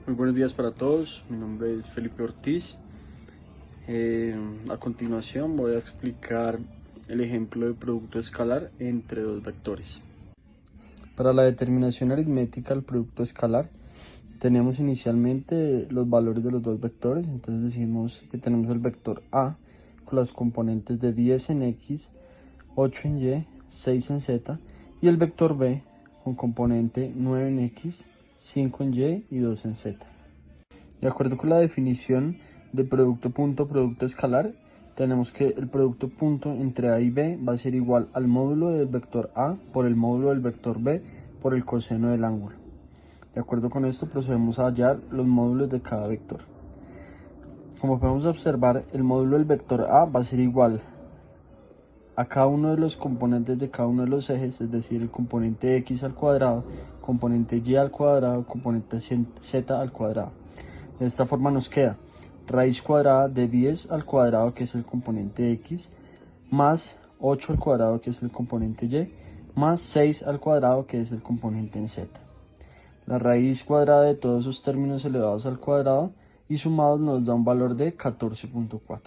Muy buenos días para todos, mi nombre es Felipe Ortiz. A continuación voy a explicar el ejemplo de producto escalar entre dos vectores. Para la determinación aritmética del producto escalar tenemos inicialmente los valores de los dos vectores, entonces decimos que tenemos el vector A con las componentes de 10 en X, 8 en Y, 6 en Z, y el vector B con componente 9 en X, 5 en Y y 2 en Z. De acuerdo con la definición de producto punto producto escalar, tenemos que el producto punto entre A y B va a ser igual al módulo del vector A por el módulo del vector B por el coseno del ángulo. De acuerdo con esto procedemos a hallar los módulos de cada vector. Como podemos observar, el módulo del vector A va a ser igual a cada uno de los componentes de cada uno de los ejes, es decir, el componente X al cuadrado, componente Y al cuadrado, componente Z al cuadrado. De esta forma nos queda raíz cuadrada de 10 al cuadrado, que es el componente X, más 8 al cuadrado, que es el componente Y, más 6 al cuadrado, que es el componente en Z. La raíz cuadrada de todos esos términos elevados al cuadrado y sumados nos da un valor de 14.4.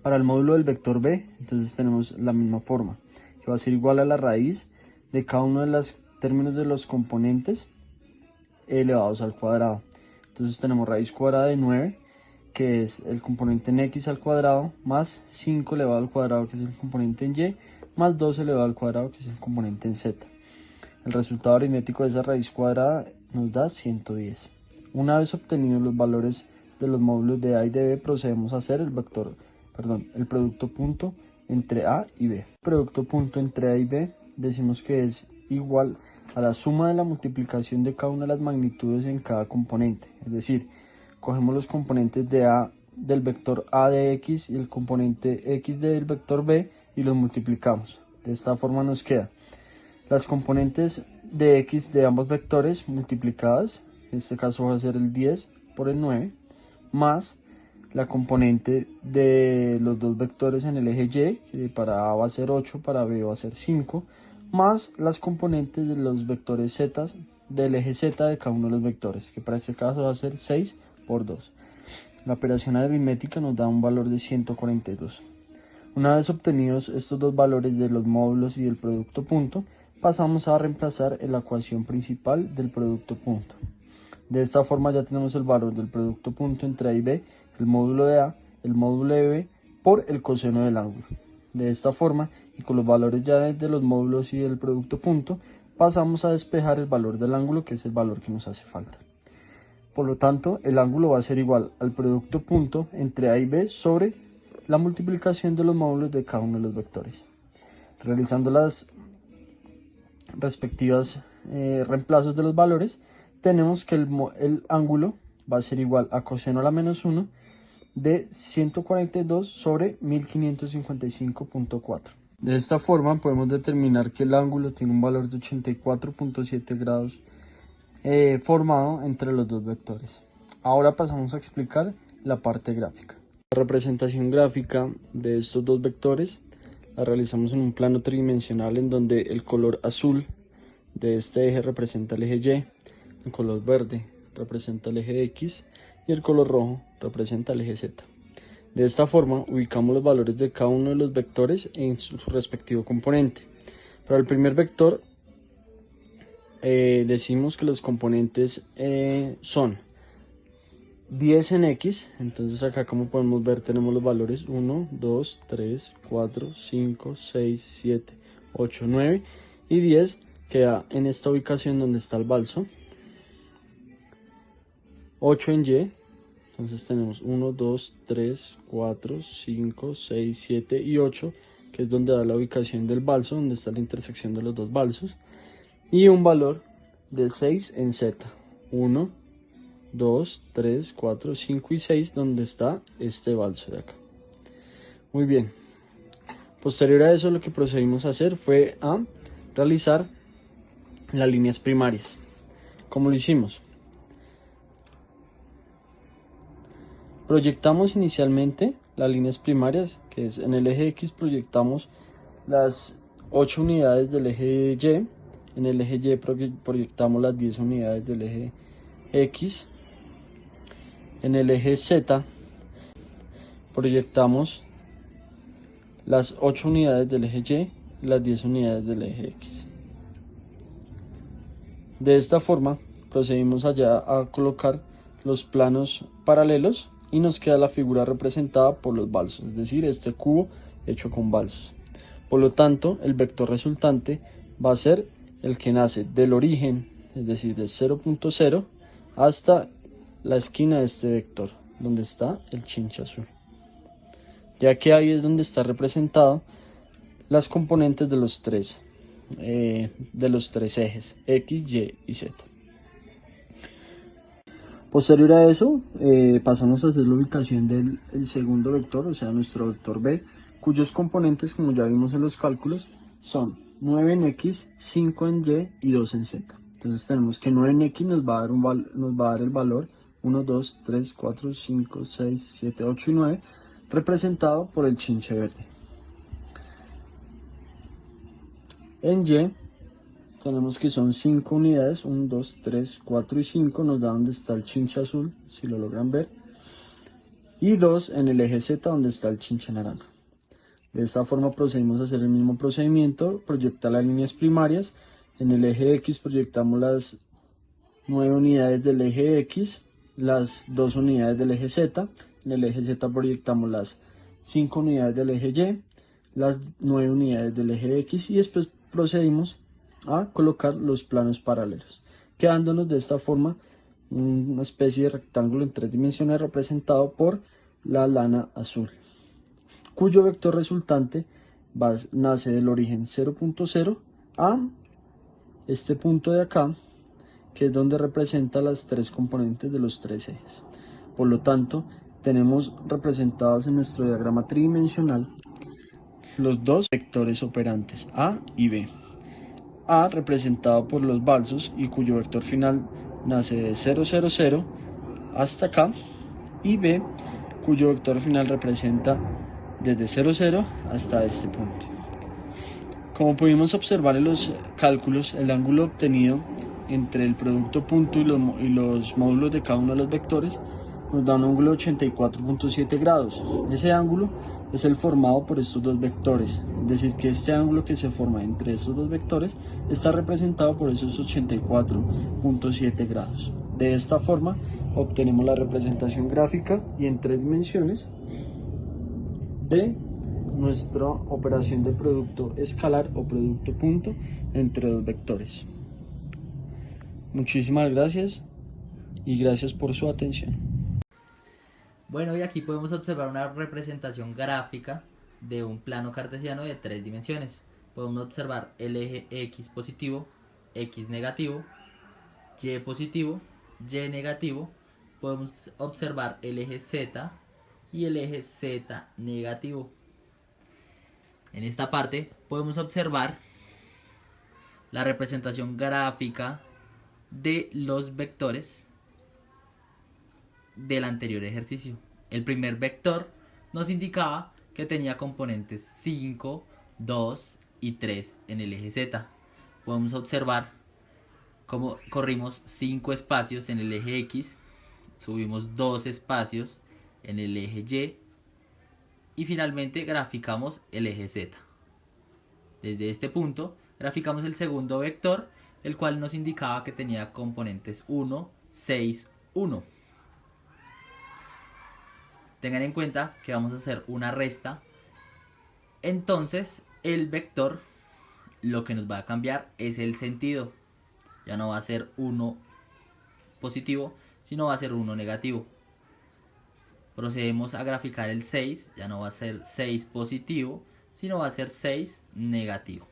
Para el módulo del vector B, entonces tenemos la misma forma, que va a ser igual a la raíz de cada uno de los términos de los componentes elevados al cuadrado. Entonces tenemos raíz cuadrada de 9, que es el componente en X al cuadrado, más 5 elevado al cuadrado, que es el componente en Y, más 2 elevado al cuadrado, que es el componente en Z. El resultado aritmético de esa raíz cuadrada nos da 110. Una vez obtenidos los valores de los módulos de A y de B, procedemos a hacer el producto punto entre A y B. El producto punto entre A y B decimos que es igual a la suma de la multiplicación de cada una de las magnitudes en cada componente. Es decir, cogemos los componentes de A del vector A de X y el componente X del vector B y los multiplicamos. De esta forma nos queda las componentes de X de ambos vectores multiplicadas, en este caso va a ser el 10 por el 9, más la componente de los dos vectores en el eje Y, que para A va a ser 8, para B va a ser 5, más las componentes de los vectores Z del eje Z de cada uno de los vectores, que para este caso va a ser 6 por 2. La operación aritmética nos da un valor de 142. Una vez obtenidos estos dos valores de los módulos y del producto punto, pasamos a reemplazar en la ecuación principal del producto punto. De esta forma ya tenemos el valor del producto punto entre A y B, el módulo de A, el módulo de B, por el coseno del ángulo. De esta forma, y con los valores ya de los módulos y del producto punto, pasamos a despejar el valor del ángulo, que es el valor que nos hace falta. Por lo tanto, el ángulo va a ser igual al producto punto entre A y B sobre la multiplicación de los módulos de cada uno de los vectores. Realizando las respectivas reemplazos de los valores, tenemos que el ángulo va a ser igual a coseno a la menos 1 de 142 sobre 1555.4. De esta forma podemos determinar que el ángulo tiene un valor de 84.7 grados formado entre los dos vectores. Ahora pasamos a explicar la parte gráfica. La representación gráfica de estos dos vectores la realizamos en un plano tridimensional en donde el color azul de este eje representa el eje Y, el color verde representa el eje X y el color rojo representa el eje Z. De esta forma ubicamos los valores de cada uno de los vectores en su respectivo componente. Para el primer vector decimos que los componentes son 10 en X, entonces acá como podemos ver tenemos los valores 1, 2, 3, 4, 5, 6, 7, 8, 9 y 10 queda en esta ubicación donde está el balso. 8 en Y, entonces tenemos 1, 2, 3, 4, 5, 6, 7 y 8, que es donde da la ubicación del balso, donde está la intersección de los dos balsos, y un valor de 6 en Z, 1, 2, 3, 4, 5 y 6, donde está este balso de acá. Muy bien. Posterior a eso, lo que procedimos a hacer fue a realizar las líneas primarias. ¿Cómo lo hicimos? Proyectamos inicialmente las líneas primarias, que es en el eje X proyectamos las 8 unidades del eje Y, En el eje Y proyectamos las 10 unidades del eje X. En el eje Z proyectamos las 8 unidades del eje Y y las 10 unidades del eje X. De esta forma procedimos allá a colocar los planos paralelos y nos queda la figura representada por los balsos, es decir, este cubo hecho con balsos. Por lo tanto, el vector resultante va a ser el que nace del origen, es decir, del 0.0 hasta la esquina de este vector, donde está el chinche azul, ya que ahí es donde está representado las componentes de los tres ejes X, Y y Z. Posterior a eso, pasamos a hacer la ubicación del segundo vector, o sea, nuestro vector B, cuyos componentes, como ya vimos en los cálculos, son 9 en X, 5 en Y y 2 en Z. Entonces tenemos que 9 en X nos va a dar el valor 1, 2, 3, 4, 5, 6, 7, 8 y 9, representado por el chinche verde. En Y tenemos que son 5 unidades, 1, 2, 3, 4 y 5, nos da donde está el chinche azul, si lo logran ver, y 2 en el eje Z donde está el chinche naranja. De esta forma procedimos a hacer el mismo procedimiento, proyectar las líneas primarias. En el eje X proyectamos las 9 unidades del eje X, las 2 unidades del eje Z. En el eje Z proyectamos las 5 unidades del eje Y, las 9 unidades del eje X y después procedimos a colocar los planos paralelos, quedándonos de esta forma una especie de rectángulo en 3 dimensiones representado por la lana azul, cuyo vector resultante nace del origen 0.0 a este punto de acá, que es donde representa las tres componentes de los tres ejes. Por lo tanto, tenemos representados en nuestro diagrama tridimensional los dos vectores operantes A y B. A representado por los balsos y cuyo vector final nace de 0, 0, 0 hasta acá, y B cuyo vector final representa desde 0, 0 hasta este punto. Como pudimos observar en los cálculos, el ángulo obtenido entre el producto punto y los módulos de cada uno de los vectores nos da un ángulo de 84.7 grados. Ese ángulo es el formado por estos dos vectores, es decir, que este ángulo que se forma entre estos dos vectores está representado por esos 84.7 grados. De esta forma obtenemos la representación gráfica y en 3 dimensiones de nuestra operación de producto escalar o producto punto entre dos vectores. Muchísimas gracias y gracias por su atención. Bueno, y aquí podemos observar una representación gráfica de un plano cartesiano de 3 dimensiones. Podemos observar el eje X positivo, X negativo, Y positivo, Y negativo. Podemos observar el eje Z y el eje Z negativo. En esta parte podemos observar la representación gráfica de los vectores del anterior ejercicio. El primer vector nos indicaba que tenía componentes 5, 2 y 3 en el eje Z. Podemos observar cómo corrimos 5 espacios en el eje X, subimos 2 espacios en el eje Y finalmente graficamos el eje Z. Desde este punto graficamos el segundo vector, el cual nos indicaba que tenía componentes 1, 6, 1. Tengan en cuenta que vamos a hacer una resta. Entonces el vector lo que nos va a cambiar es el sentido. Ya no va a ser 1 positivo, sino va a ser 1 negativo. Procedemos a graficar el 6, ya no va a ser 6 positivo, sino va a ser 6 negativo.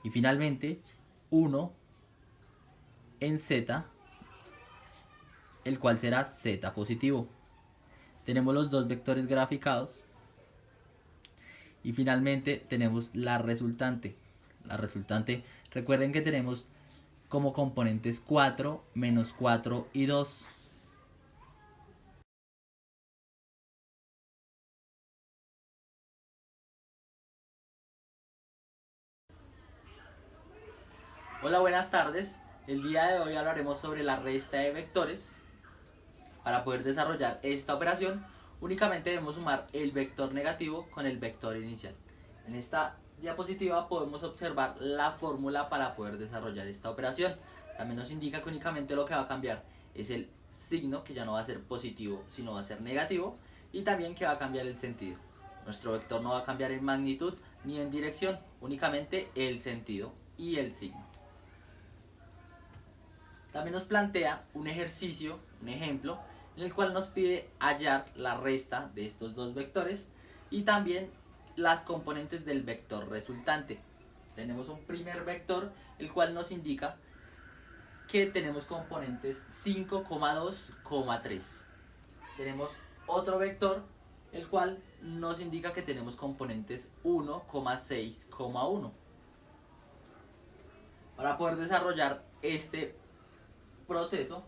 Y finalmente 1 en Z, el cual será Z positivo. Tenemos los dos vectores graficados. Y finalmente tenemos la resultante. La resultante, recuerden que tenemos como componentes 4, menos 4 y 2. Hola, buenas tardes. El día de hoy hablaremos sobre la resta de vectores. Para poder desarrollar esta operación, únicamente debemos sumar el vector negativo con el vector inicial. En esta diapositiva podemos observar la fórmula para poder desarrollar esta operación. También nos indica que únicamente lo que va a cambiar es el signo, que ya no va a ser positivo, sino va a ser negativo, y también que va a cambiar el sentido. Nuestro vector no va a cambiar en magnitud ni en dirección, únicamente el sentido y el signo. También nos plantea un ejercicio, un ejemplo, en el cual nos pide hallar la resta de estos dos vectores y también las componentes del vector resultante. Tenemos un primer vector, el cual nos indica que tenemos componentes 5,2, 3. Tenemos otro vector, el cual nos indica que tenemos componentes 1,6, 1. Para poder desarrollar este proceso,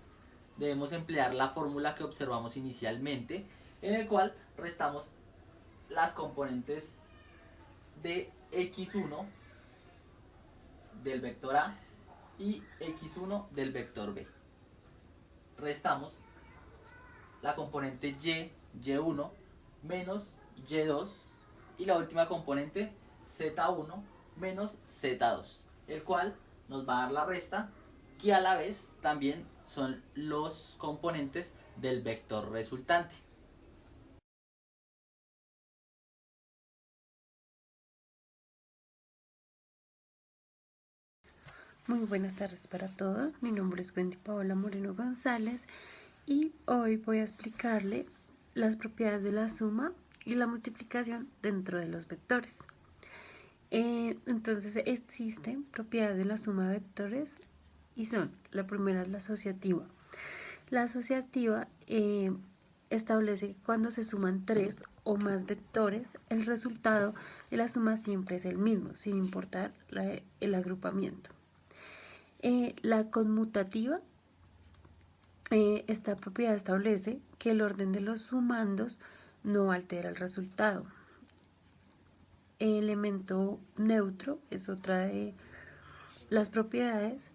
debemos emplear la fórmula que observamos inicialmente, en el cual restamos las componentes de x1 del vector A y x1 del vector B. Restamos la componente y1 menos y2 y la última componente z1 menos z2, el cual nos va a dar la resta, que a la vez también son los componentes del vector resultante. Muy buenas tardes para todos, mi nombre es Wendy Paola Moreno González y hoy voy a explicarle las propiedades de la suma y la multiplicación dentro de los vectores. Entonces existen propiedades de la suma de vectores y son, la primera es la asociativa. La asociativa establece que cuando se suman 3 o más vectores, el resultado de la suma siempre es el mismo, sin importar el agrupamiento. La conmutativa, esta propiedad establece que el orden de los sumandos no altera el resultado. El elemento neutro es otra de las propiedades.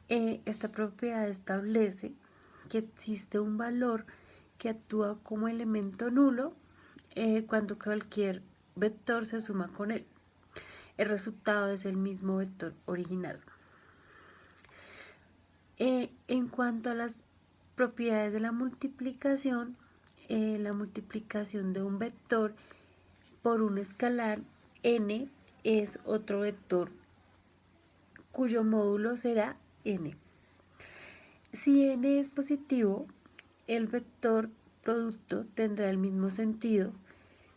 Esta propiedad establece que existe un valor que actúa como elemento nulo cuando cualquier vector se suma con él. El resultado es el mismo vector original. En cuanto a las propiedades de la multiplicación de un vector por un escalar n es otro vector cuyo módulo será n. Si n es positivo, el vector producto tendrá el mismo sentido.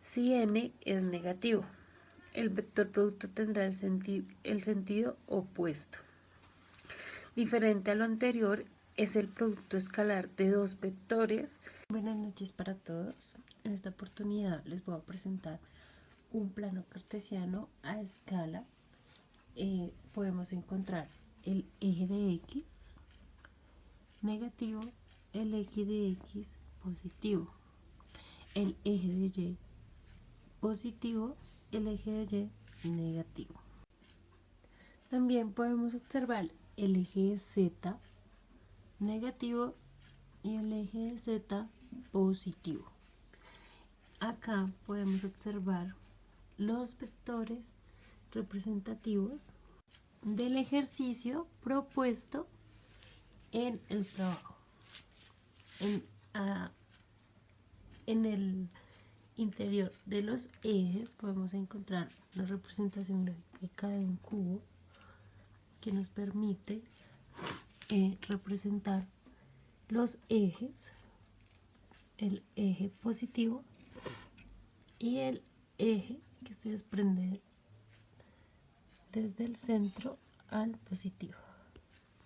Si n es negativo, el vector producto tendrá el sentido opuesto. Diferente a lo anterior es el producto escalar de dos vectores. Buenas noches para todos. En esta oportunidad les voy a presentar un plano cartesiano a escala. Podemos encontrar el eje de x negativo, el eje de x positivo, el eje de y positivo, el eje de y negativo. También podemos observar el eje de z negativo y el eje de z positivo. Acá podemos observar los vectores representativos del ejercicio propuesto en el trabajo. En el interior de los ejes podemos encontrar la representación gráfica de un cubo que nos permite representar los ejes, el eje positivo y el eje que se desprende desde el centro al positivo.